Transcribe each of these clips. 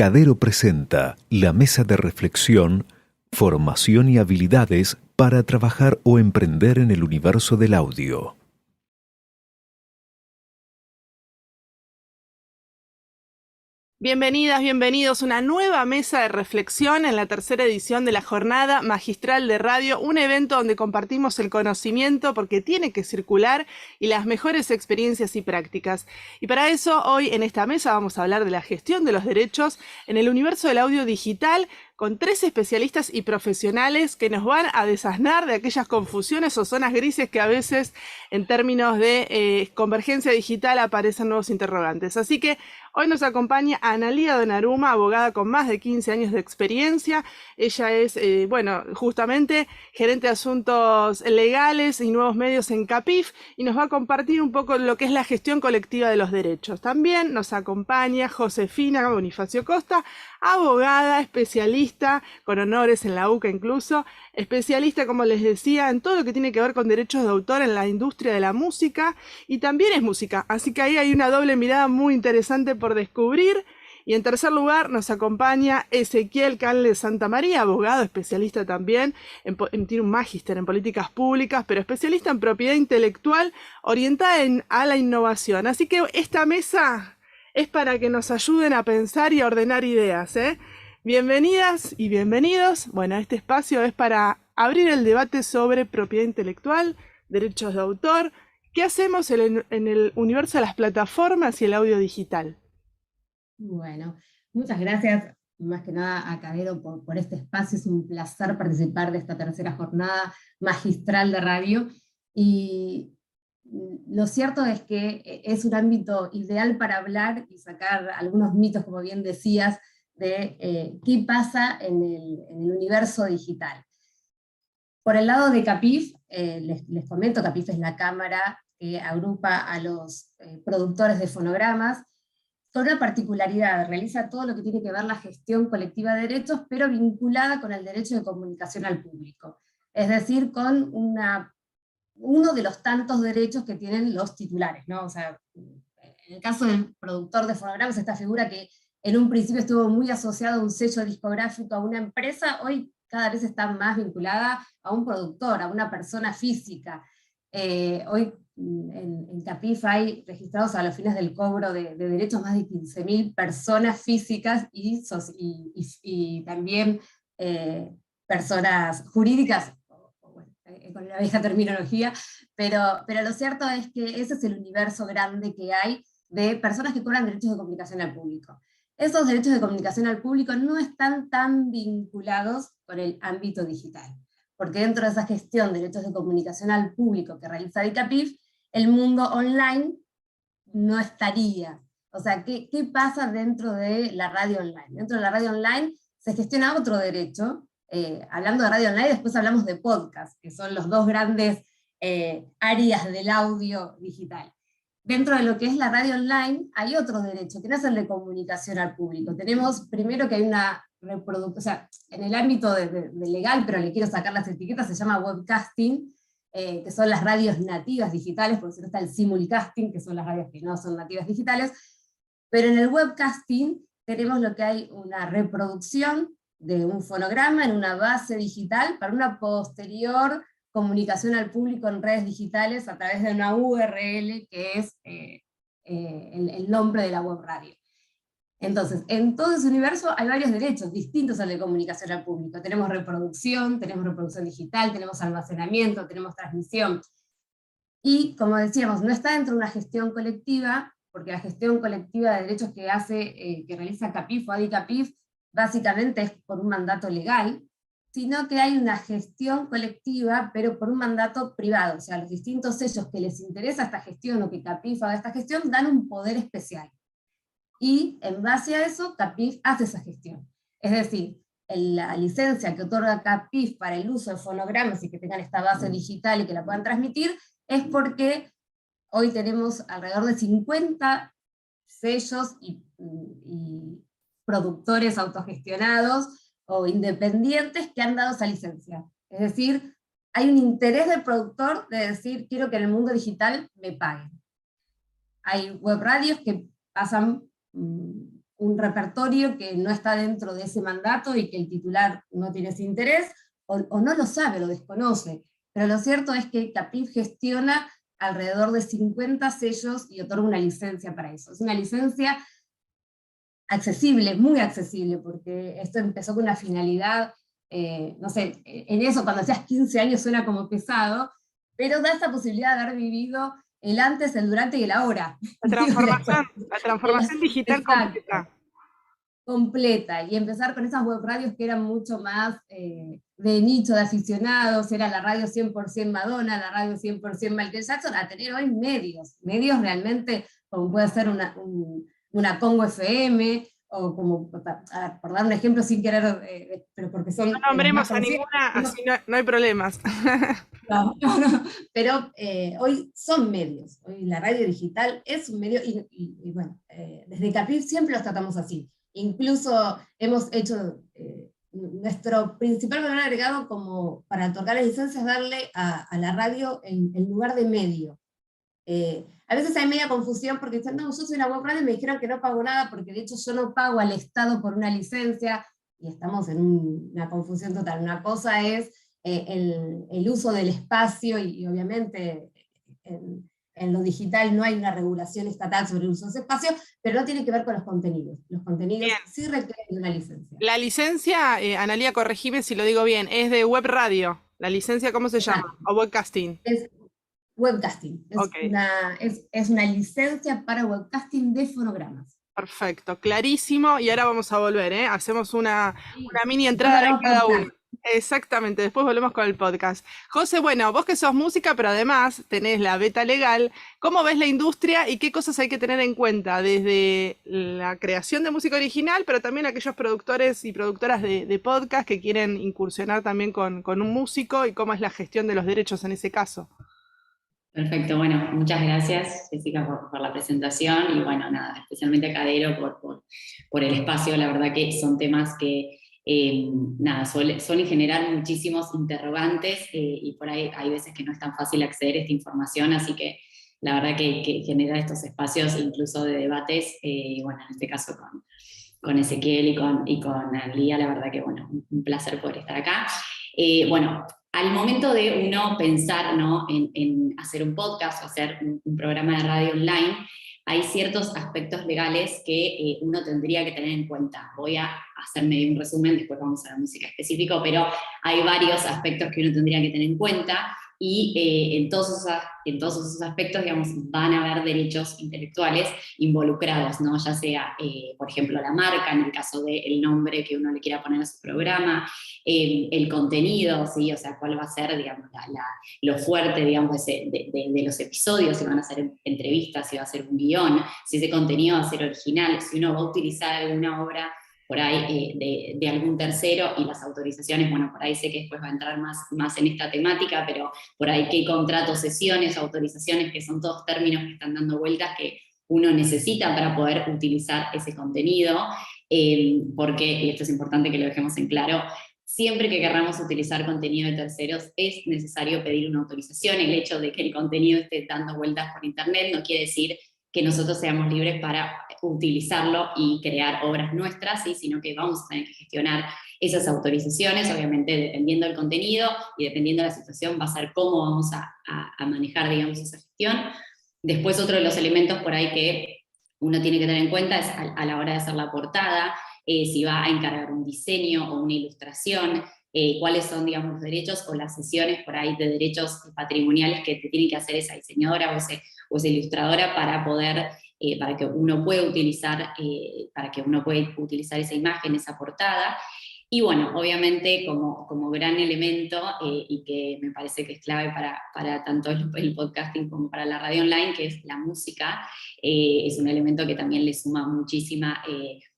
Cadero presenta la mesa de reflexión, formación y habilidades para trabajar o emprender en el universo del audio. Bienvenidas, bienvenidos a una nueva mesa de reflexión en la tercera edición de la Jornada Magistral de Radio, un evento donde compartimos el conocimiento porque tiene que circular y las mejores experiencias y prácticas. Y para eso hoy en esta mesa vamos a hablar de la gestión de los derechos en el universo del audio digital con 3 especialistas y profesionales que nos van a desasnar de aquellas confusiones o zonas grises que a veces en términos de convergencia digital aparecen nuevos interrogantes. Así que hoy nos acompaña Analía Donnarumma, abogada con más de 15 años de experiencia. Ella es, justamente gerente de asuntos legales y nuevos medios en CAPIF y nos va a compartir un poco lo que es la gestión colectiva de los derechos. También nos acompaña Josefina Bonifacio Costa, abogada, especialista, con honores en la UCA incluso, especialista, como les decía, en todo lo que tiene que ver con derechos de autor en la industria de la música, y también es música, así que ahí hay una doble mirada muy interesante por descubrir. Y en tercer lugar nos acompaña Ezequiel Canle Santamaría, abogado, especialista también, tiene un magíster en políticas públicas, pero especialista en propiedad intelectual orientada a la innovación. Así que esta mesa es para que nos ayuden a pensar y a ordenar ideas, ¿eh? Bienvenidas y bienvenidos. Bueno, este espacio es para abrir el debate sobre propiedad intelectual, derechos de autor, qué hacemos en el universo de las plataformas y el audio digital. Bueno, muchas gracias, más que nada a Cadero por este espacio. Es un placer participar de esta tercera jornada magistral de radio. Y lo cierto es que es un ámbito ideal para hablar y sacar algunos mitos, como bien decías, de qué pasa en el universo digital. Por el lado de CAPIF, les comento, CAPIF es la cámara que agrupa a los productores de fonogramas, con una particularidad: realiza todo lo que tiene que ver la gestión colectiva de derechos, pero vinculada con el derecho de comunicación al público. Es decir, con uno de los tantos derechos que tienen los titulares, ¿no? O sea, en el caso del productor de fonogramas, esta figura que en un principio estuvo muy asociada a un sello discográfico, a una empresa, hoy cada vez está más vinculada a un productor, a una persona física. Hoy en CAPIF hay registrados a los fines del cobro de derechos más de 15.000 personas físicas y también personas jurídicas, con la vieja terminología, pero lo cierto es que ese es el universo grande que hay de personas que cobran derechos de comunicación al público. Esos derechos de comunicación al público no están tan vinculados con el ámbito digital, porque dentro de esa gestión de derechos de comunicación al público que realiza DICAPIF, el mundo online no estaría. O sea, ¿qué pasa dentro de la radio online? Dentro de la radio online se gestiona otro derecho. Hablando de radio online, después hablamos de podcast, que son los dos grandes áreas del audio digital. Dentro de lo que es la radio online hay otro derecho, que no es el de comunicación al público. Tenemos primero que hay una reproducción, o sea, en el ámbito de legal, pero le quiero sacar las etiquetas, se llama webcasting, que son las radios nativas digitales, por eso está el simulcasting, que son las radios que no son nativas digitales, pero en el webcasting tenemos lo que hay una reproducción de un fonograma en una base digital para una posterior comunicación al público en redes digitales a través de una URL que es el nombre de la web radio. Entonces, en todo ese universo hay varios derechos distintos al de comunicación al público. Tenemos reproducción digital, tenemos almacenamiento, tenemos transmisión. Y, como decíamos, no está dentro de una gestión colectiva, porque la gestión colectiva de derechos que realiza CAPIF o ADICAPIF, básicamente es por un mandato legal, sino que hay una gestión colectiva, pero por un mandato privado. O sea, los distintos sellos que les interesa esta gestión, o que CAPIF haga esta gestión, dan un poder especial. Y en base a eso, CAPIF hace esa gestión. Es decir, la licencia que otorga CAPIF para el uso de fonogramas y que tengan esta base digital y que la puedan transmitir, es porque hoy tenemos alrededor de 50 sellos y productores autogestionados o independientes que han dado esa licencia. Es decir, hay un interés del productor de decir, quiero que en el mundo digital me paguen. Hay web radios que pasan un repertorio que no está dentro de ese mandato y que el titular no tiene ese interés, o no lo sabe, lo desconoce. Pero lo cierto es que Capif gestiona alrededor de 50 sellos y otorga una licencia para eso. Es una licencia accesible, muy accesible, porque esto empezó con una finalidad, no sé, en eso cuando hacías 15 años suena como pesado, pero da esa posibilidad de haber vivido el antes, el durante y el ahora. La transformación digital Exacto, completa. completa, y empezar con esas web radios que eran mucho más de nicho, de aficionados, era la radio 100% Madonna, la radio 100% Michael Jackson, a tener hoy medios realmente, como puede ser una Congo FM, o como, por dar un ejemplo sin querer, pero porque son No las más nombremos a conocidas, ninguna, así no hay problemas. no, pero hoy son medios, hoy la radio digital es un medio, y bueno, desde Capif siempre los tratamos así. Incluso hemos hecho nuestro principal valor agregado como para otorgar las licencias, darle a la radio el lugar de medio. A veces hay media confusión porque dicen, no, yo soy una web radio y me dijeron que no pago nada, porque de hecho yo no pago al Estado por una licencia, y estamos en una confusión total. Una cosa es el uso del espacio, y obviamente en lo digital no hay una regulación estatal sobre el uso de ese espacio, pero no tiene que ver con los contenidos. Los contenidos Bien. sí requieren de una licencia. La licencia, Analía, corregime si lo digo bien, es de web radio. ¿La licencia cómo se llama? Exacto. ¿O webcasting? Es webcasting. Ok, Es una licencia para webcasting de fonogramas. perfecto, clarísimo. Y ahora vamos a volver, ¿eh? Hacemos una mini Después entrada de hablamos cada podcast. uno. Exactamente, después volvemos con el podcast. José, bueno, vos que sos música, pero además tenés la beta legal, ¿cómo ves la industria y qué cosas hay que tener en cuenta desde la creación de música original, pero también aquellos productores y productoras de podcast que quieren incursionar también con un músico, y cómo es la gestión de los derechos en ese caso? Perfecto, bueno, muchas gracias, Jessica, por la presentación, y bueno, nada, especialmente a Cadero por el espacio. La verdad que son temas que, nada, suelen generar muchísimos interrogantes, y por ahí hay veces que no es tan fácil acceder a esta información, así que la verdad que genera estos espacios incluso de debates, bueno, en este caso con Ezequiel y con Lía, la verdad que, bueno, un placer poder estar acá. Bueno, al momento de uno pensar, ¿no?, en hacer un podcast o hacer un programa de radio online, hay ciertos aspectos legales que uno tendría que tener en cuenta. Voy a hacer medio un resumen, después vamos a la música específica, pero hay varios aspectos que uno tendría que tener en cuenta, y en todos esos aspectos, digamos, van a haber derechos intelectuales involucrados, ¿no? Ya sea, por ejemplo, la marca, en el caso del nombre que uno le quiera poner a su programa, el contenido, ¿sí? O sea, cuál va a ser, digamos, lo fuerte, digamos, de los episodios, si van a ser entrevistas, si va a ser un guión, si ese contenido va a ser original, si uno va a utilizar alguna obra por ahí de algún tercero, y las autorizaciones, bueno, por ahí sé que después va a entrar más en esta temática, pero por ahí qué contratos, sesiones, autorizaciones, que son todos términos que están dando vueltas que uno necesita para poder utilizar ese contenido, porque, y esto es importante que lo dejemos en claro, siempre que querramos utilizar contenido de terceros es necesario pedir una autorización. El hecho de que el contenido esté dando vueltas por internet no quiere decir que nosotros seamos libres para utilizarlo y crear obras nuestras, ¿sí? Sino que vamos a tener que gestionar esas autorizaciones, obviamente dependiendo del contenido y dependiendo de la situación va a ser cómo vamos a manejar, digamos, esa gestión. Después, otro de los elementos por ahí que uno tiene que tener en cuenta es a la hora de hacer la portada, si va a encargar un diseño o una ilustración, cuáles son, digamos, los derechos o las sesiones por ahí de derechos patrimoniales que te tiene que hacer esa diseñadora o esa ilustradora para poder, para que uno pueda utilizar esa imagen, esa portada. Y bueno, obviamente como gran elemento, y que me parece que es clave para tanto el podcasting como para la radio online, que es la música, es un elemento que también le suma muchísima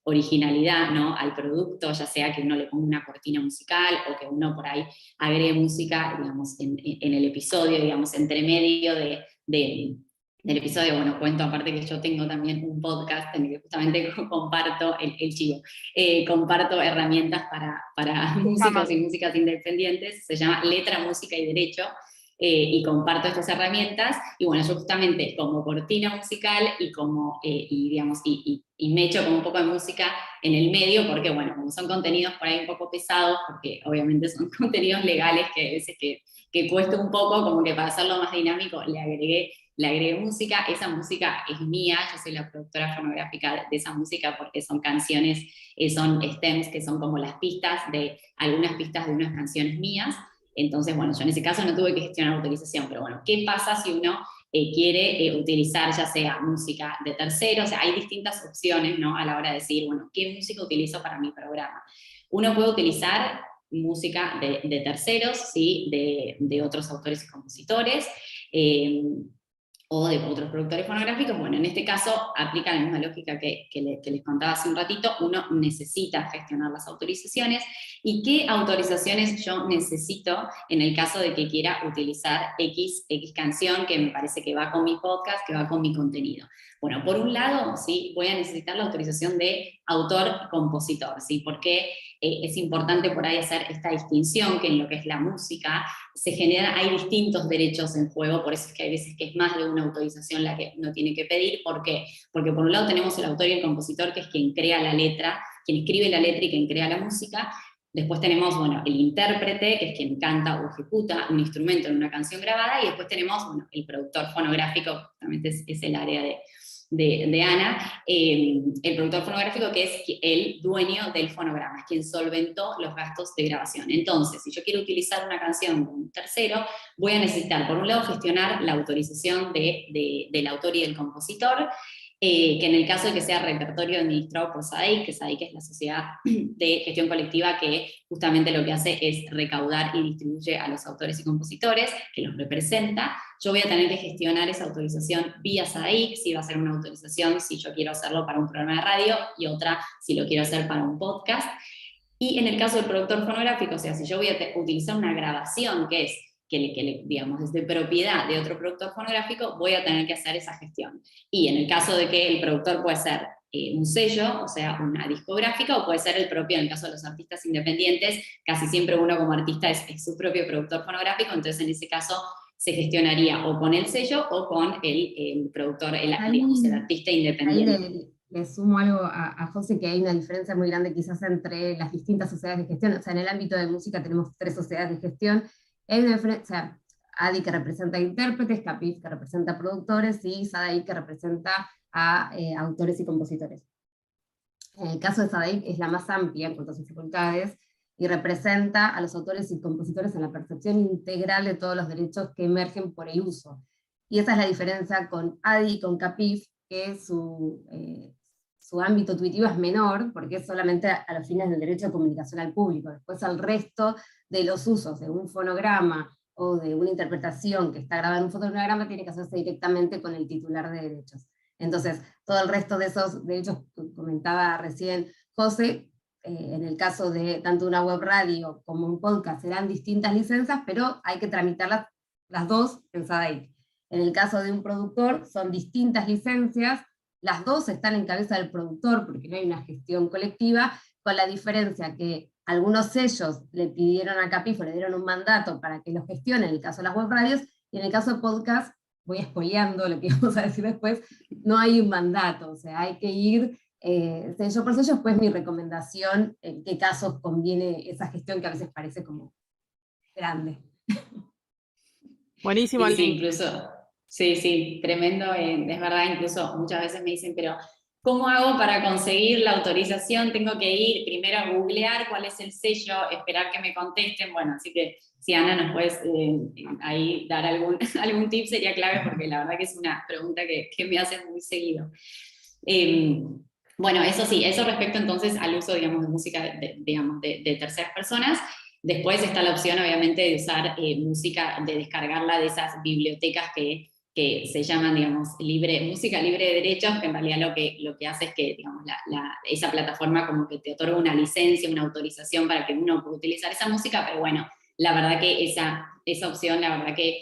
originalidad, ¿no?, al producto, ya sea que uno le ponga una cortina musical o que uno por ahí agregue música, digamos, en el episodio, digamos, entre medio del episodio. Bueno, cuento aparte que yo tengo también un podcast en el que justamente comparto el chivo. Comparto herramientas para músicos y músicas independientes, se llama Letra, Música y Derecho, y comparto estas herramientas, y bueno, yo justamente como cortina musical y me echo como un poco de música en el medio, porque bueno, como son contenidos por ahí un poco pesados, porque obviamente son contenidos legales que a veces que cuesta un poco, como que para hacerlo más dinámico le agregué música. Esa música es mía, yo soy la productora fonográfica de esa música, porque son canciones, son stems, que son como las pistas de algunas pistas de unas canciones mías. Entonces, bueno, yo en ese caso no tuve que gestionar autorización, pero bueno, ¿qué pasa si uno quiere utilizar ya sea música de terceros? O sea, hay distintas opciones, ¿no? A la hora de decir, bueno, ¿qué música utilizo para mi programa? Uno puede utilizar música de terceros, ¿sí? De otros autores y compositores, o de otros productores fonográficos. Bueno, en este caso aplica la misma lógica que les contaba hace un ratito. Uno necesita gestionar las autorizaciones. ¿Y qué autorizaciones yo necesito en el caso de que quiera utilizar X canción que me parece que va con mi podcast, que va con mi contenido? Bueno, por un lado, ¿sí? Voy a necesitar la autorización de autor-compositor, ¿sí? Porque es importante por ahí hacer esta distinción, que en lo que es la música hay distintos derechos en juego, por eso es que hay veces que es más de una autorización la que uno tiene que pedir. ¿Por qué? Porque por un lado tenemos el autor y el compositor, que es quien crea la letra, quien escribe la letra y quien crea la música. Después tenemos, bueno, el intérprete, que es quien canta o ejecuta un instrumento en una canción grabada, y después tenemos, bueno, el productor fonográfico, justamente es el área de Ana, el productor fonográfico, que es el dueño del fonograma, es quien solventó los gastos de grabación. Entonces, si yo quiero utilizar una canción de un tercero, voy a necesitar, por un lado, gestionar la autorización del autor y del compositor, que en el caso de que sea repertorio administrado por SADIC, que SADIC es la sociedad de gestión colectiva que justamente lo que hace es recaudar y distribuye a los autores y compositores, que los representa. Yo voy a tener que gestionar esa autorización vía SADIC, si va a ser una autorización si yo quiero hacerlo para un programa de radio, y otra si lo quiero hacer para un podcast. Y en el caso del productor fonográfico, o sea, si yo voy a utilizar una grabación que es digamos, es de propiedad de otro productor fonográfico, voy a tener que hacer esa gestión. Y en el caso de que el productor puede ser un sello, o sea, una discográfica, o puede ser el propio, en el caso de los artistas independientes, casi siempre uno como artista es su propio productor fonográfico, entonces en ese caso se gestionaría o con el sello o con el productor, digamos, el artista independiente. Ahí le sumo algo a José, que hay una diferencia muy grande quizás entre las distintas sociedades de gestión. O sea, en el ámbito de música tenemos 3 sociedades de gestión. Hay una diferencia, o sea, ADI, que representa a intérpretes, CAPIF, que representa a productores, y SADAIC, que representa a autores y compositores. En el caso de SADAIC es la más amplia en cuanto a sus facultades, y representa a los autores y compositores en la percepción integral de todos los derechos que emergen por el uso. Y esa es la diferencia con ADI y con CAPIF, que su ámbito tuitivo es menor, porque es solamente a los fines del derecho de comunicación al público. Después al resto de los usos de un fonograma o de una interpretación que está grabada en un fonograma tiene que hacerse directamente con el titular de derechos. Entonces, todo el resto de esos derechos que comentaba recién José, en el caso de tanto una web radio como un podcast, serán distintas licencias, pero hay que tramitarlas las dos en SADAIC. En el caso de un productor, son distintas licencias, las dos están en cabeza del productor, porque no hay una gestión colectiva, con la diferencia que algunos sellos le pidieron a CAPIF, le dieron un mandato para que lo gestione, en el caso de las web radios, y en el caso de podcast, voy spoileando lo que vamos a decir después, no hay un mandato, o sea, hay que ir sello por sello. Pues mi recomendación, en qué casos conviene esa gestión que a veces parece como grande. Buenísimo. Sí, incluso, sí, tremendo, es verdad, incluso muchas veces me dicen, pero ¿cómo hago para conseguir la autorización? Tengo que ir primero a googlear cuál es el sello, esperar que me contesten. Bueno, así que si Ana nos puedes ahí dar algún tip, sería clave, porque la verdad que es una pregunta que me hacen muy seguido. Bueno, eso sí, eso respecto entonces al uso, digamos, de música de terceras personas. Después está la opción, obviamente, de usar música, de descargarla de esas bibliotecas que se llaman, digamos, música libre de derechos, que en realidad lo que hace es que, digamos, esa plataforma como que te otorga una licencia, una autorización para que uno pueda utilizar esa música, pero bueno, la verdad que esa opción, la verdad que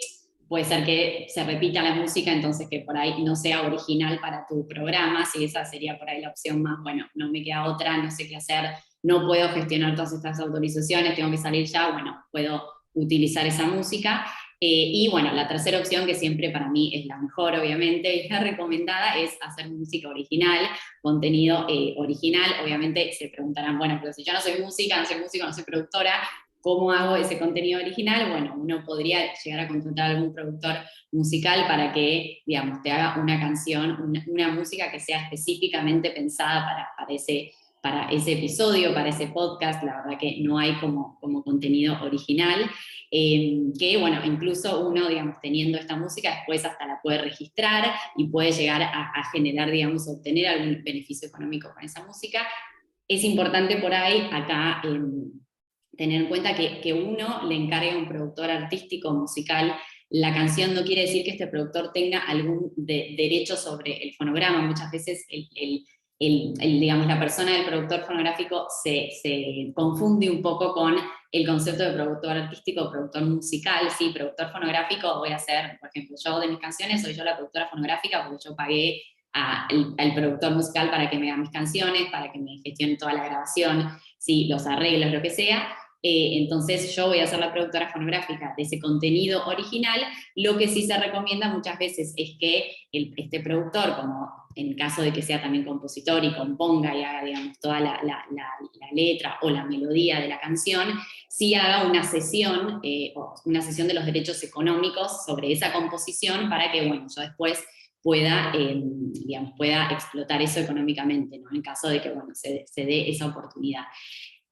puede ser que se repita la música, entonces que por ahí no sea original para tu programa. Si esa sería por ahí la opción más, bueno, no me queda otra, no sé qué hacer, no puedo gestionar todas estas autorizaciones, tengo que salir ya, bueno, puedo utilizar esa música. Y bueno, la tercera opción, que siempre para mí es la mejor, obviamente, y la recomendada, es hacer música original, contenido original. Obviamente se preguntarán, bueno, pero si yo no soy música, no soy músico, no soy productora, ¿cómo hago ese contenido original? Bueno, uno podría llegar a contratar a algún productor musical para que, digamos, te haga una canción, una música que sea específicamente pensada para ese episodio, para ese podcast. La verdad que no hay como contenido original. Que bueno, incluso uno, digamos, teniendo esta música, después hasta la puede registrar y puede llegar a generar, digamos, obtener algún beneficio económico con esa música. Es importante por ahí, acá, tener en cuenta que uno le encargue a un productor artístico musical la canción. No quiere decir que este productor tenga algún derecho sobre el fonograma. Muchas veces digamos, la persona del productor fonográfico se confunde un poco con el concepto de productor artístico, productor musical. Sí, productor fonográfico voy a hacer, por ejemplo, yo de mis canciones soy yo la productora fonográfica porque yo pagué al productor musical para que me haga mis canciones, para que me gestione toda la grabación, sí, los arreglos, lo que sea. Entonces yo voy a ser la productora fonográfica de ese contenido original. Lo que sí se recomienda muchas veces es que este productor, como en caso de que sea también compositor y componga y haga, digamos, toda la letra o la melodía de la canción, sí haga una sesión de los derechos económicos sobre esa composición, para que, bueno, yo después pueda, digamos, pueda explotar eso económicamente, ¿no? En caso de que, bueno, se dé esa oportunidad.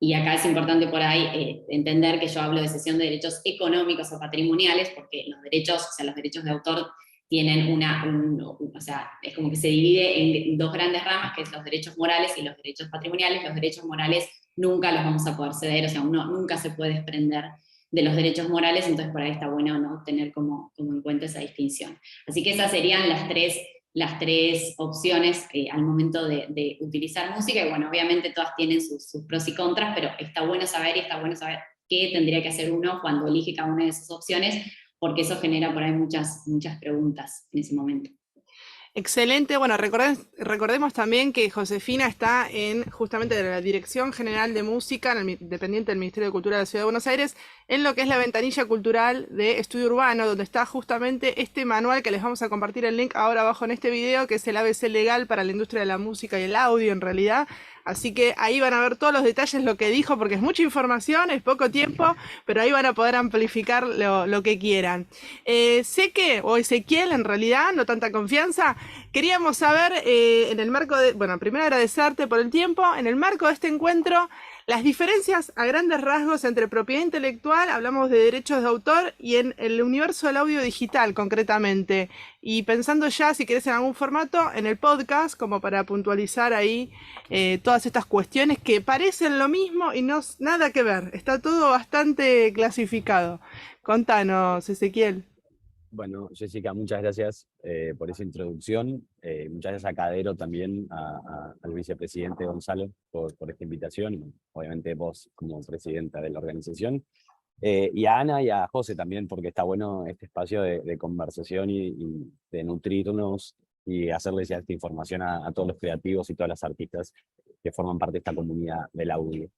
Y acá es importante por ahí entender que yo hablo de cesión de derechos económicos o patrimoniales, porque los derechos, o sea, los derechos de autor tienen o sea, es como que se divide en dos grandes ramas, que es los derechos morales y los derechos patrimoniales. Los derechos morales nunca los vamos a poder ceder, o sea, uno nunca se puede desprender de los derechos morales. Entonces por ahí está bueno, ¿no?, tener como en cuenta esa distinción. Así que esas serían las tres opciones al momento de utilizar música. Y bueno, obviamente todas tienen sus pros y contras, pero está bueno saber qué tendría que hacer uno cuando elige cada una de esas opciones, porque eso genera por ahí muchas preguntas en ese momento. Excelente. Bueno, recordemos también que Josefina está en justamente la Dirección General de Música, dependiente del Ministerio de Cultura de la Ciudad de Buenos Aires, en lo que es la ventanilla cultural de Estudio Urbano, donde está justamente este manual que les vamos a compartir el link ahora abajo en este video, que es el ABC legal para la industria de la música y el audio en realidad. Así que ahí van a ver todos los detalles, lo que dijo, porque es mucha información, es poco tiempo, pero ahí van a poder amplificar lo que quieran. Sé que, o Ezequiel en realidad, no tanta confianza, queríamos saber, en el marco de, bueno, primero agradecerte por el tiempo, en el marco de este encuentro, las diferencias a grandes rasgos entre propiedad intelectual, hablamos de derechos de autor, y en el universo del audio digital concretamente. Y pensando ya, si querés, en algún formato, en el podcast, como para puntualizar ahí todas estas cuestiones que parecen lo mismo y no nada que ver. Está todo bastante clasificado. Contanos, Ezequiel. Bueno, Jessica, muchas gracias por esa introducción. Muchas gracias a Cadero también, al vicepresidente Gonzalo por esta invitación, y obviamente vos como presidenta de la organización. Y a Ana y a José también, porque está bueno este espacio de conversación y de nutrirnos y hacerles ya esta información a todos los creativos y todas las artistas que forman parte de esta comunidad del audio.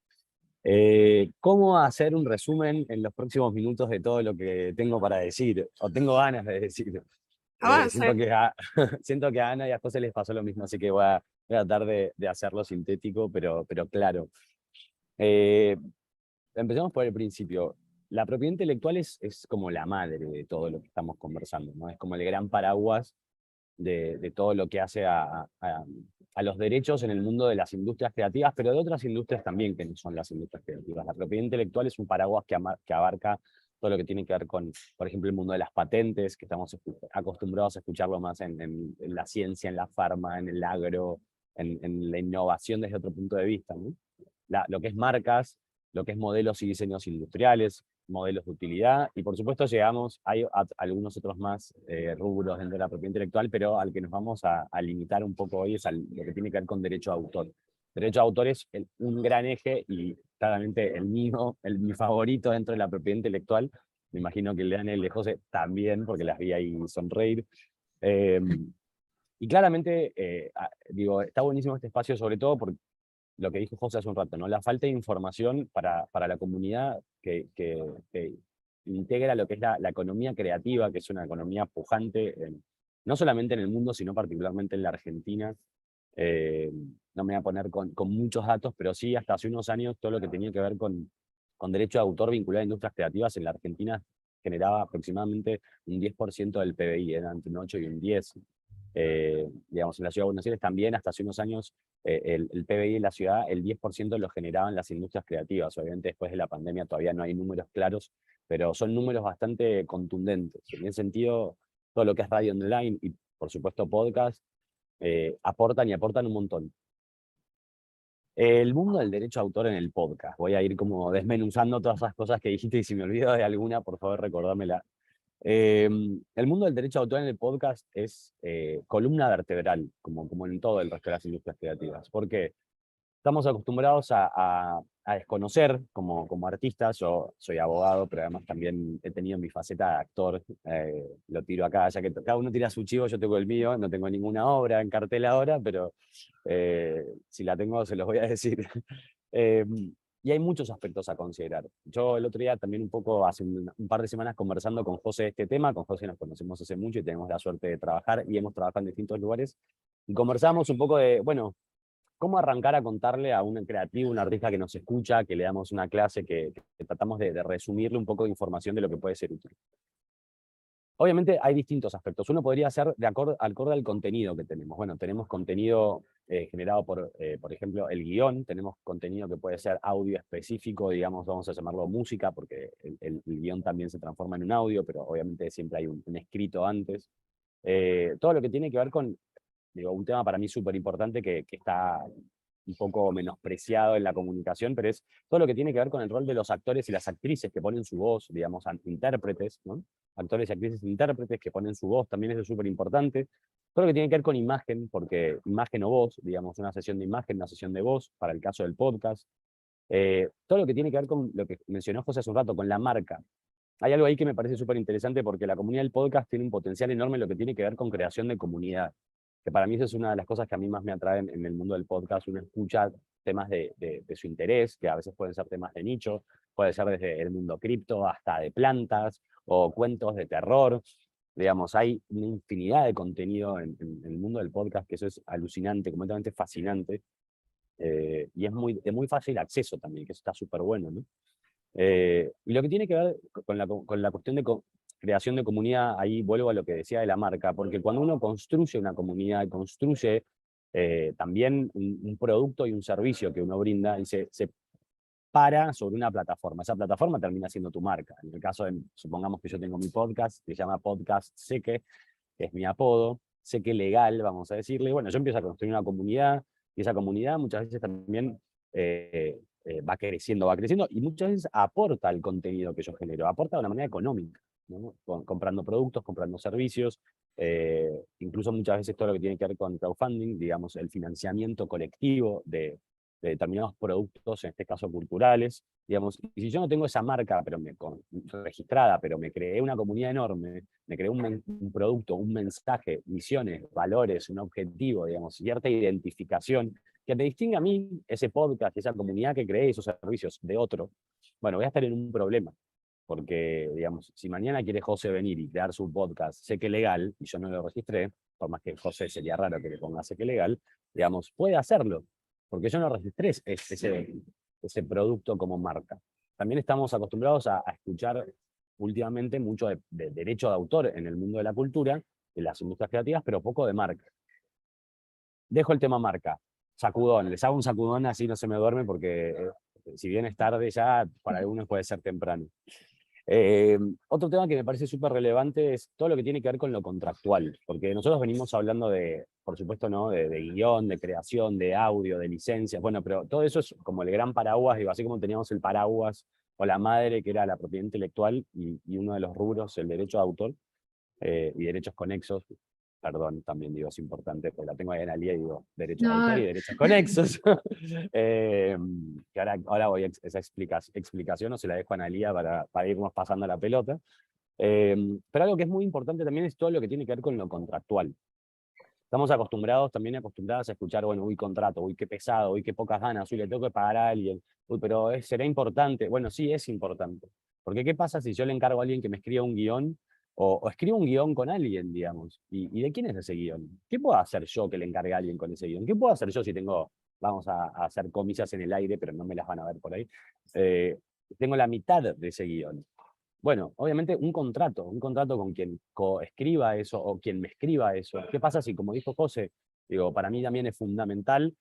¿Cómo hacer un resumen en los próximos minutos de todo lo que tengo para decir, o tengo ganas de decir? Siento que a Ana y a José les pasó lo mismo, así que voy a tratar de hacerlo sintético, pero claro. Empecemos por el principio. La propiedad intelectual es como la madre de todo lo que estamos conversando, ¿no? Es como el gran paraguas de todo lo que hace a los derechos en el mundo de las industrias creativas, pero de otras industrias también que no son las industrias creativas. La propiedad intelectual es un paraguas que abarca todo lo que tiene que ver con, por ejemplo, el mundo de las patentes, que estamos acostumbrados a escucharlo más en la ciencia, en la farma, en el agro, en la innovación desde otro punto de vista, ¿no? Lo que es marcas, lo que es modelos y diseños industriales, modelos de utilidad, y por supuesto hay algunos otros más rubros dentro de la propiedad intelectual, pero al que nos vamos a limitar un poco hoy es lo que tiene que ver con derecho de autor. Derecho de autor es un gran eje, y claramente mi favorito dentro de la propiedad intelectual. Me imagino que el de Ana y el de José también, porque las vi ahí sonreír. Y claramente, digo, está buenísimo este espacio, sobre todo por lo que dijo José hace un rato, ¿no? La falta de información para la comunidad que integra lo que es la economía creativa, que es una economía pujante, no solamente en el mundo, sino particularmente en la Argentina. No me voy a poner con muchos datos, pero sí, hasta hace unos años, todo lo que tenía que ver con derecho de autor vinculado a industrias creativas en la Argentina generaba aproximadamente un 10% del PBI, eran entre un 8 y un 10. Digamos, en la ciudad de Buenos Aires también, hasta hace unos años, el PBI de la ciudad, el 10% lo generaban las industrias creativas. Obviamente después de la pandemia todavía no hay números claros, pero son números bastante contundentes. En ese sentido, todo lo que es radio online y, por supuesto, podcast, aportan y aportan un montón. El mundo del derecho de autor en el podcast. Voy a ir como desmenuzando todas esas cosas que dijiste y si me olvido de alguna, por favor, recordámela. El mundo del derecho de autor en el podcast es columna vertebral, como en todo el resto de las industrias creativas. ¿Por qué? Estamos acostumbrados a desconocer como artistas. Yo soy abogado, pero además también he tenido mi faceta de actor. Lo tiro acá, ya que cada uno tira su chivo, yo tengo el mío. No tengo ninguna obra en cartel ahora, pero si la tengo se los voy a decir. Y hay muchos aspectos a considerar. Yo el otro día también un poco, hace un par de semanas, conversando con José de este tema. Con José nos conocemos hace mucho y tenemos la suerte de trabajar y hemos trabajado en distintos lugares. Y conversamos un poco de, bueno, cómo arrancar a contarle a un creativo, un artista que nos escucha, que le damos una clase, que tratamos de resumirle un poco de información de lo que puede ser útil. Obviamente hay distintos aspectos. Uno podría ser acorde al contenido que tenemos. Bueno, tenemos contenido generado por ejemplo, el guión. Tenemos contenido que puede ser audio específico, digamos, vamos a llamarlo música, porque el guión también se transforma en un audio, pero obviamente siempre hay un escrito antes. Todo lo que tiene que ver con, digo, un tema para mí súper importante que está un poco menospreciado en la comunicación, pero es todo lo que tiene que ver con el rol de los actores y las actrices que ponen su voz, digamos, intérpretes, ¿no? Actores y actrices intérpretes que ponen su voz, también eso es súper importante. Todo lo que tiene que ver con imagen, porque imagen o voz, digamos, una sesión de imagen, una sesión de voz, para el caso del podcast. Todo lo que tiene que ver con lo que mencionó José hace un rato, con la marca. Hay algo ahí que me parece súper interesante porque la comunidad del podcast tiene un potencial enorme en lo que tiene que ver con creación de comunidad, que para mí eso es una de las cosas que a mí más me atraen en el mundo del podcast. Uno escucha temas de su interés, que a veces pueden ser temas de nicho, puede ser desde el mundo cripto hasta de plantas o cuentos de terror. Digamos, hay una infinidad de contenido en el mundo del podcast, que eso es alucinante, completamente fascinante, y es de muy fácil acceso también, que eso está súper bueno, ¿no? Y lo que tiene que ver con la cuestión de creación de comunidad, ahí vuelvo a lo que decía de la marca, porque cuando uno construye una comunidad, construye también un producto y un servicio que uno brinda, y se para sobre una plataforma. Esa plataforma termina siendo tu marca. En el caso de, supongamos que yo tengo mi podcast, que se llama Podcast Seque, que es mi apodo, Seque Legal, vamos a decirle. Bueno, yo empiezo a construir una comunidad, y esa comunidad muchas veces también va creciendo, y muchas veces aporta el contenido que yo genero, aporta de una manera económica, ¿no? Comprando productos, comprando servicios, incluso muchas veces todo lo que tiene que ver con crowdfunding, digamos, el financiamiento colectivo de determinados productos, en este caso culturales, digamos. Y si yo no tengo esa marca pero registrada, pero me creé una comunidad enorme, me creé un producto, un mensaje, misiones, valores, un objetivo, digamos, cierta identificación, que me distingue a mí, ese podcast, esa comunidad que creé, esos servicios de otro, bueno, voy a estar en un problema. Porque, digamos, si mañana quiere José venir y crear su podcast, sé que legal, y yo no lo registré, por más que José sería raro que le ponga sé que legal, digamos, puede hacerlo, porque yo no registré ese producto como marca. También estamos acostumbrados a escuchar últimamente mucho de derecho de autor en el mundo de la cultura, en las industrias creativas, pero poco de marca. Dejo el tema marca. Sacudón, les hago un sacudón así no se me duerme porque si bien es tarde ya, para algunos puede ser temprano. Otro tema que me parece súper relevante es todo lo que tiene que ver con lo contractual, porque nosotros venimos hablando de, por supuesto, ¿no? de guión, de creación, de audio, de licencias, bueno, pero todo eso es como el gran paraguas, digo, así como teníamos el paraguas o la madre, que era la propiedad intelectual, y uno de los rubros, el derecho de autor, y derechos conexos. Perdón, también digo, es importante, porque la tengo ahí en Analía y digo derechos de autor y derechos conexos. Que ahora voy a esa explicación, o se la dejo a Analía para irnos pasando la pelota. Pero algo que es muy importante también es todo lo que tiene que ver con lo contractual. Estamos también acostumbrados a escuchar, bueno, uy, contrato, uy, qué pesado, uy, qué pocas ganas, uy, le tengo que pagar a alguien, uy, pero será importante. Bueno, sí, es importante. Porque ¿qué pasa si yo le encargo a alguien que me escriba un guión o escribo un guión con alguien, digamos? ¿Y de quién es ese guión? ¿Qué puedo hacer yo que le encargue a alguien con ese guión? ¿Qué puedo hacer yo si tengo, vamos a hacer comillas en el aire, pero no me las van a ver por ahí? Tengo la mitad de ese guión. Bueno, obviamente un contrato con quien coescriba eso o quien me escriba eso. ¿Qué pasa si, como dijo José, digo, para mí también es fundamental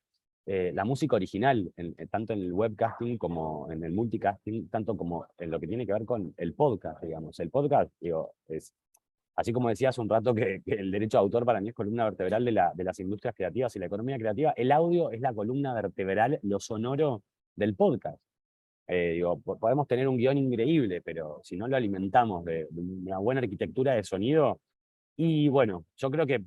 la música original, tanto en el webcasting como en el multicasting, tanto como en lo que tiene que ver con el podcast, digamos. El podcast, digo, es, así como decía hace un rato que el derecho de autor para mí es columna vertebral de las industrias creativas y la economía creativa, el audio es la columna vertebral, lo sonoro del podcast. Digo, podemos tener un guión increíble, pero si no lo alimentamos de una buena arquitectura de sonido, y bueno, yo creo que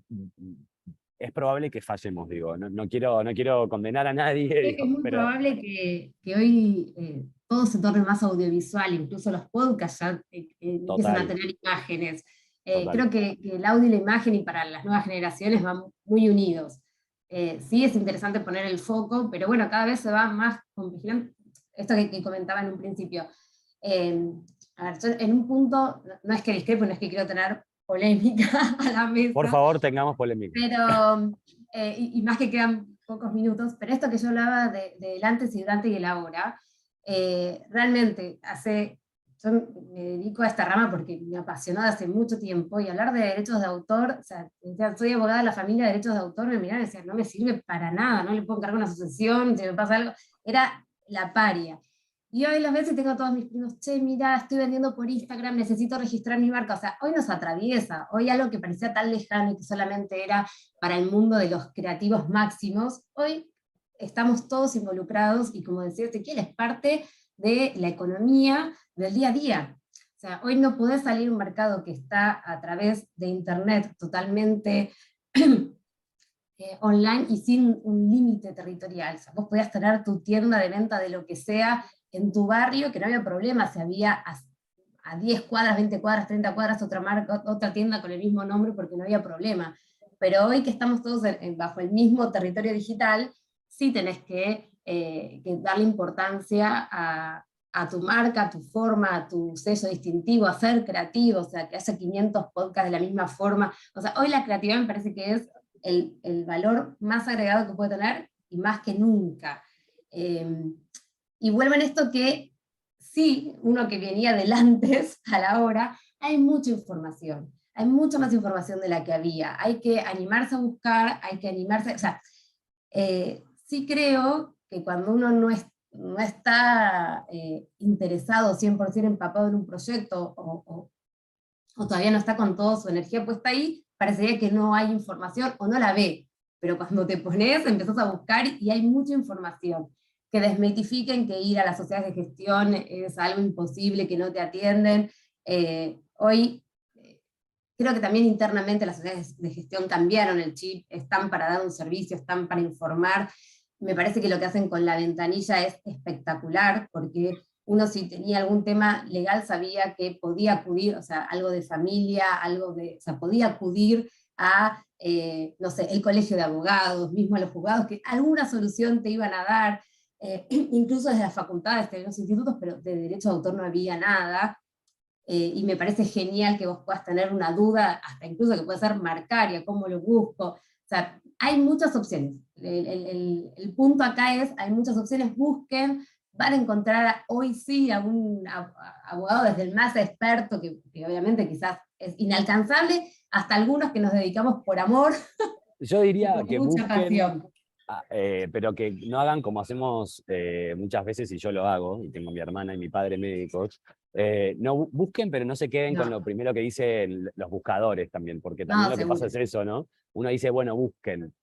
es probable que fallemos, digo, no quiero condenar a nadie, Creo que digo, es muy pero probable que hoy todo se torne más audiovisual, incluso los podcasts ya empiezan a total, tener imágenes. total. Creo que el audio y la imagen y para las nuevas generaciones van muy unidos. Sí es interesante poner el foco, pero bueno, cada vez se va más complejizando. Esto que comentaba en un principio. A ver, yo en un punto, no es que discrepo, no es que quiero tener polémica a la Por mesa, favor, tengamos polémica. pero, y más que quedan pocos minutos, pero esto que yo hablaba del antes y durante y el ahora, realmente yo me dedico a esta rama porque me apasionó de hace mucho tiempo, y hablar de derechos de autor, o sea, soy abogada de la familia de derechos de autor, me miraban y decían, no me sirve para nada, no le puedo encargar una asociación, si me pasa algo, era la paria. Y hoy las veces tengo a todos mis primos, che, mira, estoy vendiendo por Instagram, necesito registrar mi marca. O sea, hoy nos atraviesa, hoy algo que parecía tan lejano y que solamente era para el mundo de los creativos máximos, hoy estamos todos involucrados y, como decía Ezequiel, es parte de la economía del día a día. O sea, hoy no podés salir a un mercado que está a través de internet totalmente online y sin un límite territorial. O sea, vos podías tener tu tienda de venta de lo que sea en tu barrio, que no había problema, si había a 10 cuadras, 20 cuadras, 30 cuadras otra marca, otra tienda con el mismo nombre, porque no había problema. Pero hoy que estamos todos bajo el mismo territorio digital, sí tenés que darle importancia a tu marca, a tu forma, a tu sello distintivo, a ser creativo, o sea, que haya 500 podcasts de la misma forma. O sea, hoy la creatividad me parece que es el valor más agregado que puede tener, y más que nunca. Y vuelvo en esto que sí, uno que venía del antes a la hora, hay mucha información, hay mucha más información de la que había, hay que animarse a buscar, hay que animarse, o sea, sí creo que cuando uno no está interesado 100% empapado en un proyecto, o todavía no está con toda su energía puesta ahí, parecería que no hay información o no la ve, pero cuando te pones, empezás a buscar y hay mucha información. Que desmitifiquen que ir a las sociedades de gestión es algo imposible, que no te atienden. Hoy creo que también internamente las sociedades de gestión cambiaron el chip, están para dar un servicio, están para informar. Me parece que lo que hacen con la ventanilla es espectacular, porque uno, si tenía algún tema legal, sabía que podía acudir, o sea, algo de familia, o sea, podía acudir a, no sé, el colegio de abogados, mismo a los juzgados, que alguna solución te iban a dar. Incluso desde las facultades, de los institutos, pero de derecho de autor no había nada, y me parece genial que vos puedas tener una duda, hasta incluso que puede ser marcaria, cómo lo busco, o sea, hay muchas opciones. El punto acá es, hay muchas opciones, busquen, van a encontrar hoy sí a un abogado desde el más experto, que obviamente quizás es inalcanzable, hasta algunos que nos dedicamos por amor, Yo diría con que mucha busquen, pasión. pero que no hagan como hacemos muchas veces, y yo lo hago, y tengo a mi hermana y mi padre médicos, no busquen, pero no se queden con No, lo primero que dicen los buscadores también, porque también no, lo que pasa seguro. es eso, ¿no? Uno dice, bueno, busquen,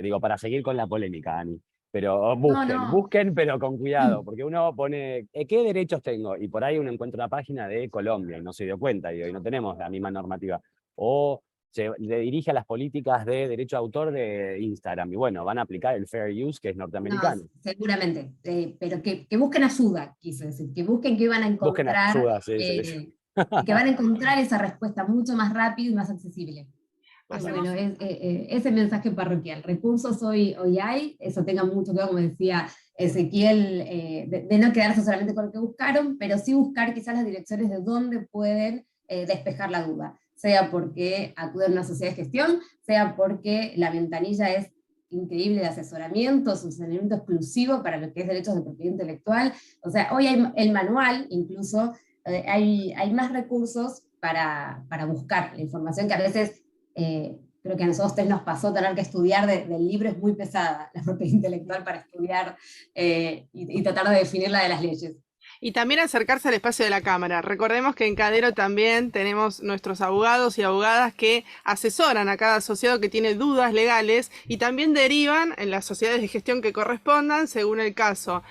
digo, para seguir con la polémica, Ani, pero No, busquen, no. busquen, pero con cuidado, porque uno pone, ¿qué derechos tengo? Y por ahí uno encuentra una página de Colombia y no se dio cuenta, digo, y no tenemos la misma normativa. O se le dirige a las políticas de derecho de autor de Instagram, y bueno, van a aplicar el Fair Use, que es No, norteamericano. seguramente, pero que busquen ayuda, quise decir, que busquen que van a Busquen encontrar, ayuda, sí, sí. que van a encontrar esa respuesta mucho más rápido y más accesible. Hacemos- Bueno, ese mensaje parroquial, recursos hoy hay, eso tenga mucho que ver, como decía Ezequiel, de no quedarse solamente con lo que buscaron, pero sí buscar quizás las direcciones de dónde pueden despejar la duda, sea porque acuden a una sociedad de gestión, sea porque la ventanilla es increíble de asesoramiento, es un asesoramiento exclusivo para lo que es derechos de propiedad intelectual. O sea, hoy hay el manual, incluso hay más recursos para buscar la información que a veces creo que a nosotros tres nos pasó tener que estudiar del libro, es muy pesada la propiedad intelectual para estudiar y tratar de definir la de las leyes. Y también acercarse al espacio de la Cámara. Recordemos que en Cadero también tenemos nuestros abogados y abogadas que asesoran a cada asociado que tiene dudas legales y también derivan en las sociedades de gestión que correspondan según el caso.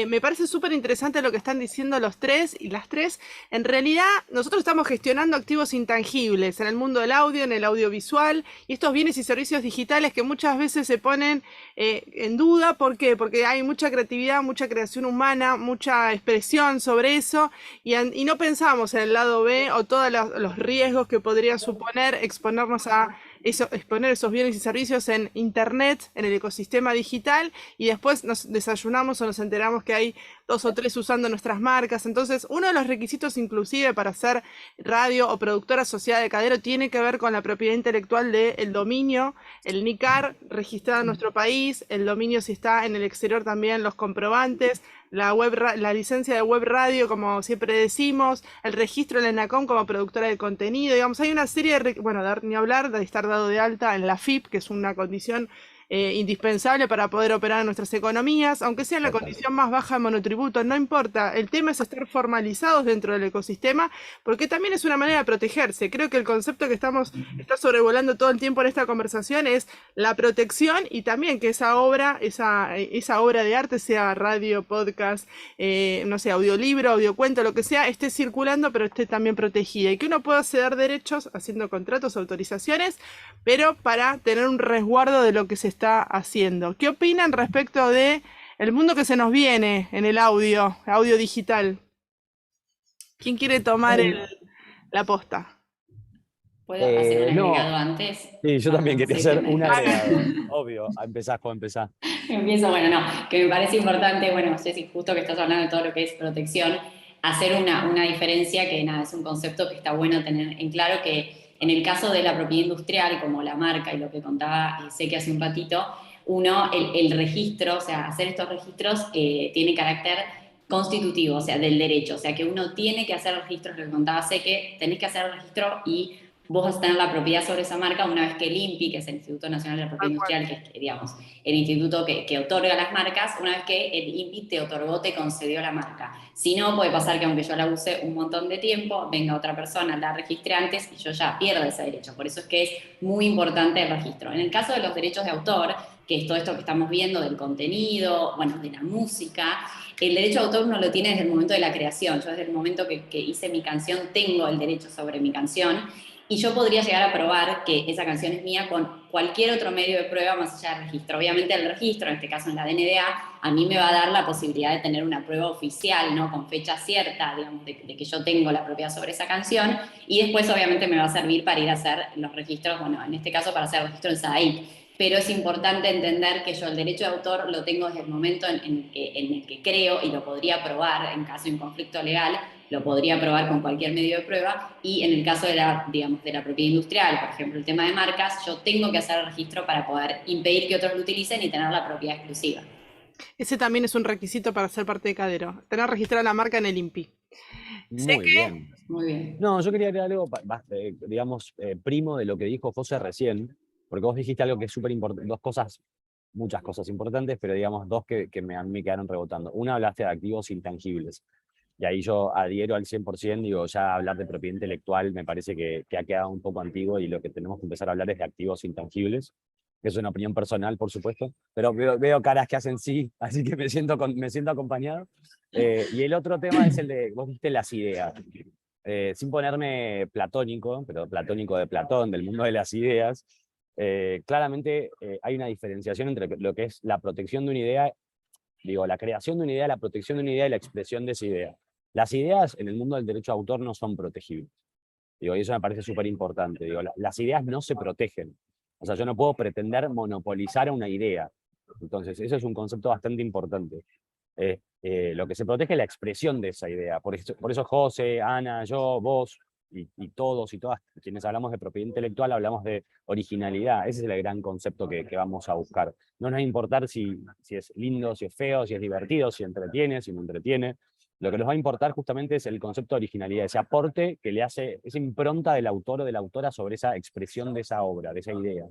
Me parece súper interesante lo que están diciendo los tres y las tres. En realidad, nosotros estamos gestionando activos intangibles en el mundo del audio, en el audiovisual, y estos bienes y servicios digitales que muchas veces se ponen en duda. ¿Por qué? Porque hay mucha creatividad, mucha creación humana, mucha expresión sobre eso, y no pensamos en el lado B o todos los riesgos que podría suponer exponernos a exponer esos bienes y servicios en Internet, en el ecosistema digital, y después nos desayunamos o nos enteramos que hay 2 o 3 usando nuestras marcas. Entonces, uno de los requisitos inclusive para ser radio o productora asociada de Cadero tiene que ver con la propiedad intelectual del dominio, el NICAR registrado en nuestro país, el dominio si está en el exterior también, los comprobantes, la licencia de web radio, como siempre decimos, el registro en la ENACOM como productora de contenido, digamos, hay una serie de, bueno, ni hablar de estar dado de alta en la FIP, que es una condición indispensable para poder operar en nuestras economías, aunque sea en la condición más baja de monotributo, no importa, el tema es estar formalizados dentro del ecosistema, porque también es una manera de protegerse. Creo que el concepto que está sobrevolando todo el tiempo en esta conversación es la protección y también que esa obra de arte, sea radio, podcast, no sé, audiolibro, audiocuento, lo que sea, esté circulando, pero esté también protegida, y que uno pueda ceder derechos haciendo contratos, autorizaciones, pero para tener un resguardo de lo que se está haciendo. ¿Qué opinan respecto de el mundo que se nos viene en el audio digital? ¿Quién quiere tomar la posta? ¿Puedo hacer un agregado No, antes? sí, yo también quería Sí, hacer un agregado. Obvio, empezás. Empiezo, bueno, no, que me parece importante, bueno, Ceci, justo que estás hablando de todo lo que es protección, hacer una diferencia que nada, es un concepto que está bueno tener en claro, que en el caso de la propiedad industrial, como la marca y lo que contaba sé que hace un ratito, el registro, o sea, hacer estos registros tiene carácter constitutivo, o sea, del derecho, o sea, que uno tiene que hacer registros, lo que contaba sé que tenés que hacer el registro y vos vas a tener la propiedad sobre esa marca una vez que el INPI, que es el Instituto Nacional de la Propiedad Industrial, que es, digamos, el instituto que otorga las marcas, una vez que el INPI te otorgó, te concedió la marca. Si no, puede pasar que aunque yo la use un montón de tiempo, venga otra persona, la registre antes y yo ya pierdo ese derecho. Por eso es que es muy importante el registro. En el caso de los derechos de autor, que es todo esto que estamos viendo del contenido, bueno, de la música, el derecho de autor uno lo tiene desde el momento de la creación. Yo desde el momento que hice mi canción tengo el derecho sobre mi canción, y yo podría llegar a probar que esa canción es mía con cualquier otro medio de prueba más allá del registro. Obviamente el registro, en este caso en la DNDA, a mí me va a dar la posibilidad de tener una prueba oficial, ¿no? Con fecha cierta, digamos, de que yo tengo la propiedad sobre esa canción, y después obviamente me va a servir para ir a hacer los registros, bueno, en este caso para hacer el registro en SAIC. Pero es importante entender que yo el derecho de autor lo tengo desde el momento en el que creo, y lo podría probar en caso de un conflicto legal, lo podría probar con cualquier medio de prueba, y en el caso de la, digamos, de la propiedad industrial, por ejemplo, el tema de marcas, yo tengo que hacer el registro para poder impedir que otros lo utilicen y tener la propiedad exclusiva. Ese también es un requisito para ser parte de Cadero, tener registrada la marca en el INPI. Sé Muy que bien. Muy bien. No, yo quería agregar algo, digamos, primo de lo que dijo José recién, porque vos dijiste algo que es súper importante, muchas cosas importantes, pero digamos dos que a mí me quedaron rebotando. Una, hablaste de activos intangibles, y ahí yo adhiero al 100%, digo, ya hablar de propiedad intelectual me parece que ha quedado un poco antiguo, y lo que tenemos que empezar a hablar es de activos intangibles, que es una opinión personal, por supuesto, pero veo caras que hacen sí, así que me siento acompañado. Y el otro tema es el de, vos dijiste las ideas. Sin ponerme platónico, pero platónico de Platón, del mundo de las ideas, claramente hay una diferenciación entre lo que es la protección de una idea, digo, la creación de una idea, la protección de una idea y la expresión de esa idea. Las ideas en el mundo del derecho de autor no son protegibles. Digo, y eso me parece súper importante. Digo, las ideas no se protegen. O sea, yo no puedo pretender monopolizar una idea. Entonces, eso es un concepto bastante importante. Lo que se protege es la expresión de esa idea. Por eso José, Ana, yo, vos y todos y todas quienes hablamos de propiedad intelectual hablamos de originalidad. Ese es el gran concepto que vamos a buscar. No nos va a importar si es lindo, si es feo, si es divertido, si entretiene, si no entretiene. Lo que nos va a importar justamente es el concepto de originalidad, ese aporte que le hace, esa impronta del autor o de la autora sobre esa expresión de esa obra, de esa idea.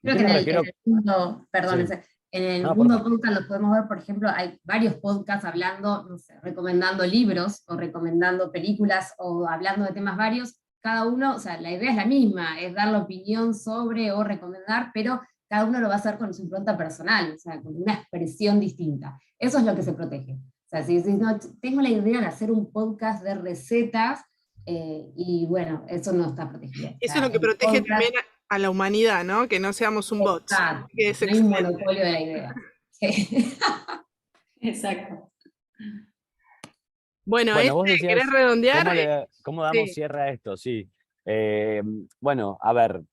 Creo ¿Qué que me en refiero? el mundo, perdón, Sí. en el No, mundo por favor. podcast lo podemos ver, por ejemplo, hay varios podcasts hablando, no sé, recomendando libros o recomendando películas o hablando de temas varios, cada uno, o sea, la idea es la misma, es dar la opinión sobre o recomendar, pero cada uno lo va a hacer con su impronta personal, o sea, con una expresión distinta. Eso es lo que se protege. O sea, si no, tengo la idea de hacer un podcast de recetas, y bueno, eso no está protegido. O Eso sea, es lo que el protege podcast, también a la humanidad, ¿no? Que no seamos un bot. exacto, Que es no hay un excelente. monopolio de la idea. Sí. Exacto. Bueno, Bueno, vos ¿querés decías, redondear? ¿cómo damos Sí. cierre a esto? Sí. Bueno, a ver,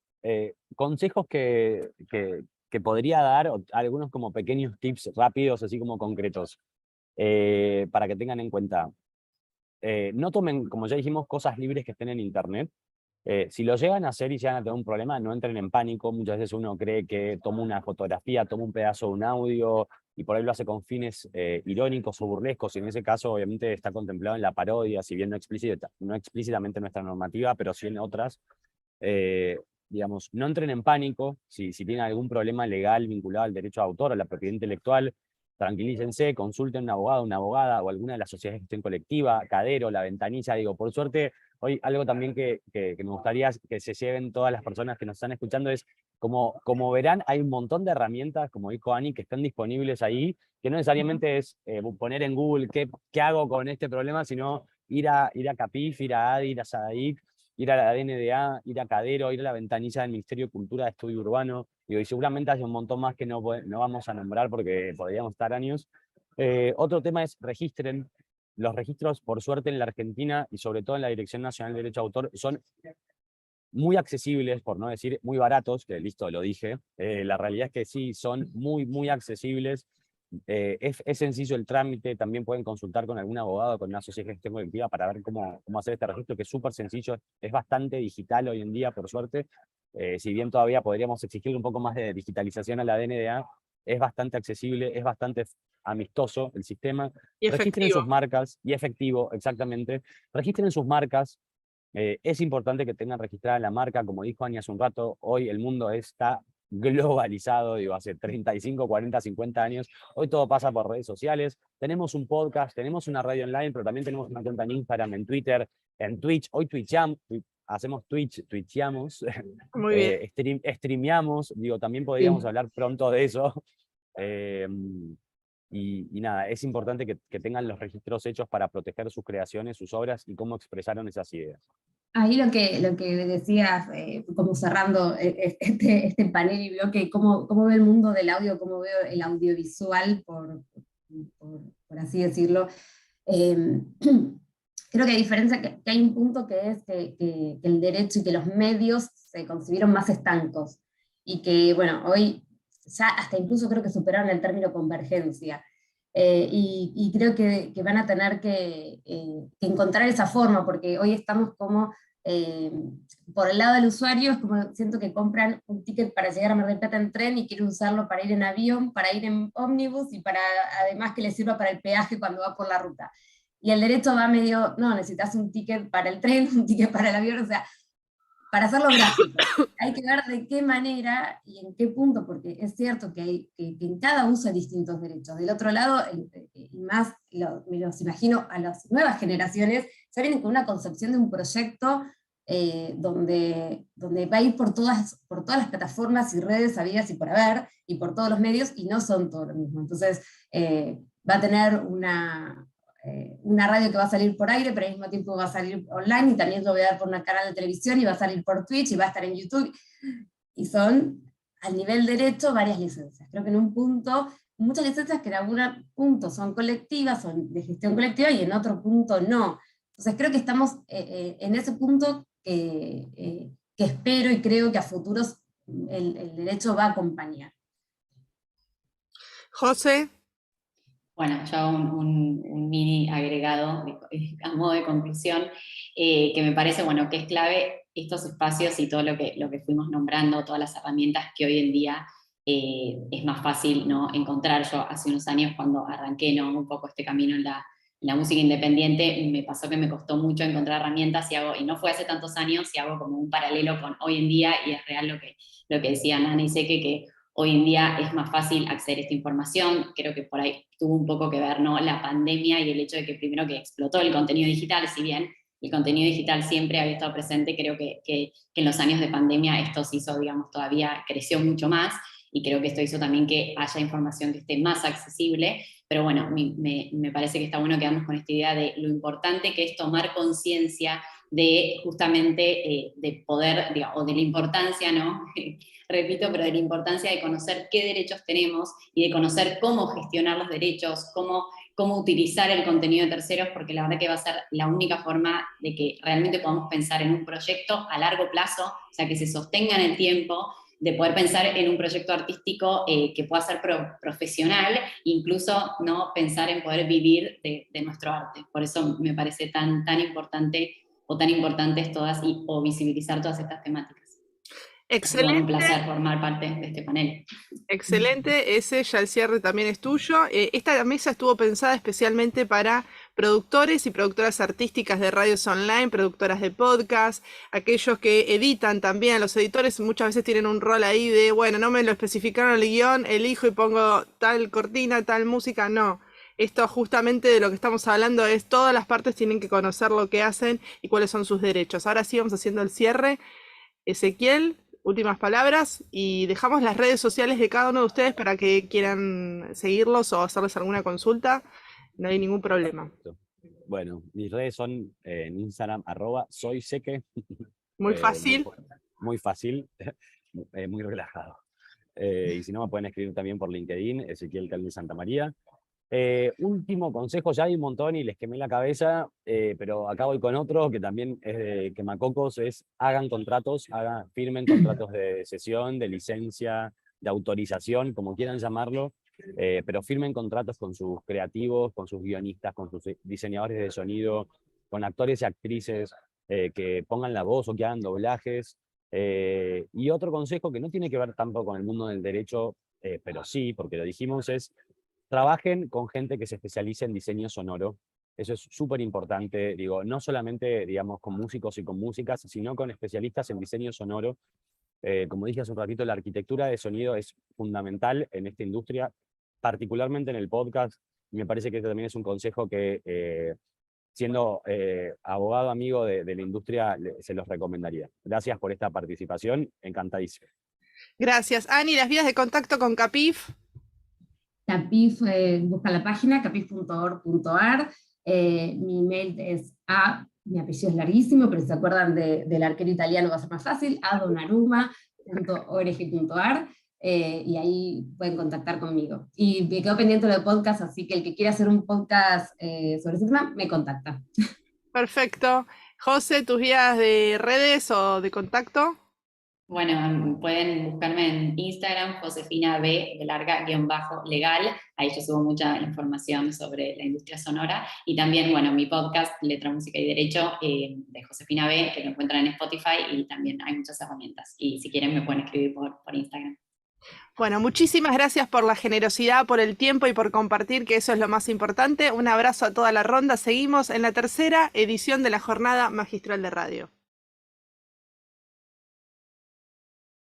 consejos que podría dar, o algunos como pequeños tips rápidos, así como concretos, para que tengan en cuenta. No tomen, como ya dijimos, cosas libres que estén en internet. Si lo llegan a hacer y llegan a tener un problema, no entren en pánico. Muchas veces uno cree que toma una fotografía, toma un pedazo de un audio y por ahí lo hace con fines irónicos o burlescos, y en ese caso obviamente está contemplado en la parodia, si bien no explícitamente en nuestra normativa, pero sí en otras. Digamos, no entren en pánico si tienen algún problema legal vinculado al derecho de autor o a la propiedad intelectual. Tranquilícense, consulten a un abogado, una abogada o alguna de las sociedades de gestión colectiva, Cadero, La Ventanilla. Digo, por suerte, hoy algo también que me gustaría que se lleven todas las personas que nos están escuchando es, como verán, hay un montón de herramientas, como dijo Ani, que están disponibles ahí, que no necesariamente es poner en Google qué hago con este problema, sino ir a CAPIF, ir a ADI, ir a SADAIC, ir a la DNDA, ir a Cadero, ir a La Ventanilla del Ministerio de Cultura de Estudio Urbano. Digo, y seguramente hay un montón más que no vamos a nombrar porque podríamos estar años. Otro tema es registren. Los registros, por suerte, en la Argentina y sobre todo en la Dirección Nacional de Derecho de Autor, son muy accesibles, por no decir muy baratos, que listo, lo dije. La realidad es que sí, son muy, muy accesibles. Es sencillo el trámite, también pueden consultar con algún abogado, con una sociedad de gestión colectiva para ver cómo hacer este registro, que es súper sencillo, es bastante digital hoy en día, por suerte. Si bien todavía podríamos exigir un poco más de digitalización a la DNDA, es bastante accesible, es bastante amistoso el sistema. Y Registren efectivo. sus marcas, y efectivo, exactamente. Registren sus marcas. Es importante que tengan registrada la marca, como dijo Ani hace un rato, hoy el mundo está globalizado, digo, hace 35, 40, 50 años, hoy todo pasa por redes sociales, tenemos un podcast, tenemos una radio online, pero también tenemos una cuenta en Instagram, en Twitter, en Twitch, hoy hacemos twitcheamos, Muy bien. streameamos, digo, también podríamos hablar pronto de eso. Y nada, es importante que tengan los registros hechos para proteger sus creaciones, sus obras y cómo expresaron esas ideas. Ahí lo que decías, como cerrando este panel y bloque, cómo veo el mundo del audio, cómo veo el audiovisual, por así decirlo. Creo que a diferencia que hay un punto que es que el derecho y que los medios se concibieron más estancos, y que, bueno, hoy ya hasta incluso creo que superaron el término convergencia. Y creo que van a tener que encontrar esa forma, porque hoy estamos como, por el lado del usuario, es como siento que compran un ticket para llegar a Mar del Plata en tren y quieren usarlo para ir en avión, para ir en ómnibus y para además que les sirva para el peaje cuando va por la ruta. Y el derecho va medio, no, necesitas un ticket para el tren, un ticket para el avión, o sea, para hacerlo gráfico. Hay que ver de qué manera y en qué punto, porque es cierto que en cada uso hay distintos derechos. Del otro lado, y más me los imagino a las nuevas generaciones, ya vienen con una concepción de un proyecto donde va a ir por todas las plataformas y redes habidas y por haber, y por todos los medios, y no son todos lo mismo. Entonces, va a tener una radio que va a salir por aire, pero al mismo tiempo va a salir online, y también lo voy a dar por un canal de televisión, y va a salir por Twitch, y va a estar en YouTube, y son, al nivel derecho, varias licencias. Creo que en un punto, muchas licencias que en algún punto son colectivas, son de gestión colectiva, y en otro punto no. Entonces creo que estamos en ese punto que espero y creo que a futuros el derecho va a acompañar. José. Bueno, yo un mini agregado a modo de conclusión, que me parece, bueno, que es clave estos espacios y todo lo que fuimos nombrando, todas las herramientas que hoy en día es más fácil, ¿no?, encontrar. Yo hace unos años, cuando arranqué, ¿no?, un poco este camino en la música independiente, me pasó que me costó mucho encontrar herramientas, y no fue hace tantos años, y hago como un paralelo con hoy en día, y es real lo que decían Ana y Seke, que hoy en día es más fácil acceder a esta información. Creo que por ahí tuvo un poco que ver, ¿no?, la pandemia y el hecho de que primero que explotó el contenido digital, si bien el contenido digital siempre había estado presente, creo que en los años de pandemia esto se hizo, digamos, todavía creció mucho más, y creo que esto hizo también que haya información que esté más accesible. Pero bueno, me parece que está bueno quedarnos con esta idea de lo importante que es tomar conciencia de justamente de poder, digamos, o de la importancia, ¿no? Repito, pero de la importancia de conocer qué derechos tenemos y de conocer cómo gestionar los derechos, cómo utilizar el contenido de terceros, porque la verdad que va a ser la única forma de que realmente podamos pensar en un proyecto a largo plazo, o sea, que se sostenga en el tiempo, de poder pensar en un proyecto artístico que pueda ser profesional, incluso, ¿no?, pensar en poder vivir de nuestro arte. Por eso me parece tan importante, o tan importantes todas, o visibilizar todas estas temáticas. Excelente. Bueno, un placer formar parte de este panel. Excelente, ya el cierre también es tuyo. Esta mesa estuvo pensada especialmente para productores y productoras artísticas de radios online, productoras de podcast, aquellos que editan también. Los editores muchas veces tienen un rol ahí de, bueno, no me lo especificaron en el guión, elijo y pongo tal cortina, tal música. No, esto justamente de lo que estamos hablando es todas las partes tienen que conocer lo que hacen y cuáles son sus derechos. Ahora sí vamos haciendo el cierre. Ezequiel, últimas palabras, y dejamos las redes sociales de cada uno de ustedes para que quieran seguirlos o hacerles alguna consulta. No hay ningún problema. Bueno, mis redes son en Instagram, @soyseke. Muy fácil. Muy fácil, muy relajado. Y si no, me pueden escribir también por LinkedIn, Ezequiel Calvi Santamaría. Último consejo, ya hay un montón y les quemé la cabeza, pero acá voy con otro que también es de quemacocos, es hagan contratos, firmen contratos de cesión, de licencia, de autorización, como quieran llamarlo, pero firmen contratos con sus creativos, con sus guionistas, con sus diseñadores de sonido, con actores y actrices que pongan la voz o que hagan doblajes. Y otro consejo que no tiene que ver tanto con el mundo del derecho, pero sí, porque lo dijimos, es trabajen con gente que se especialice en diseño sonoro. Eso es súper importante, digo, no solamente, digamos, con músicos y con músicas, sino con especialistas en diseño sonoro. Como dije hace un ratito, la arquitectura de sonido es fundamental en esta industria, particularmente en el podcast. Me parece que este también es un consejo que, siendo abogado amigo de la industria, se los recomendaría. Gracias por esta participación, encantadísimo. Gracias. Ani, las vías de contacto con Capif. Capif, busca la página, capif.org.ar. Mi email es mi apellido es larguísimo, pero si se acuerdan del arquero italiano va a ser más fácil, adonaruma.org.ar, y ahí pueden contactar conmigo. Y me quedo pendiente de podcast, así que el que quiera hacer un podcast sobre ese tema, me contacta. Perfecto. José, ¿tus vías de redes o de contacto? Bueno, pueden buscarme en Instagram, Josefina B, de _legal. Ahí yo subo mucha información sobre la industria sonora. Y también, bueno, mi podcast, Letra, Música y Derecho, de Josefina B, que lo encuentran en Spotify, y también hay muchas herramientas. Y si quieren me pueden escribir por Instagram. Bueno, muchísimas gracias por la generosidad, por el tiempo y por compartir, que eso es lo más importante. Un abrazo a toda la ronda. Seguimos en la tercera edición de la Jornada Magistral de Radio.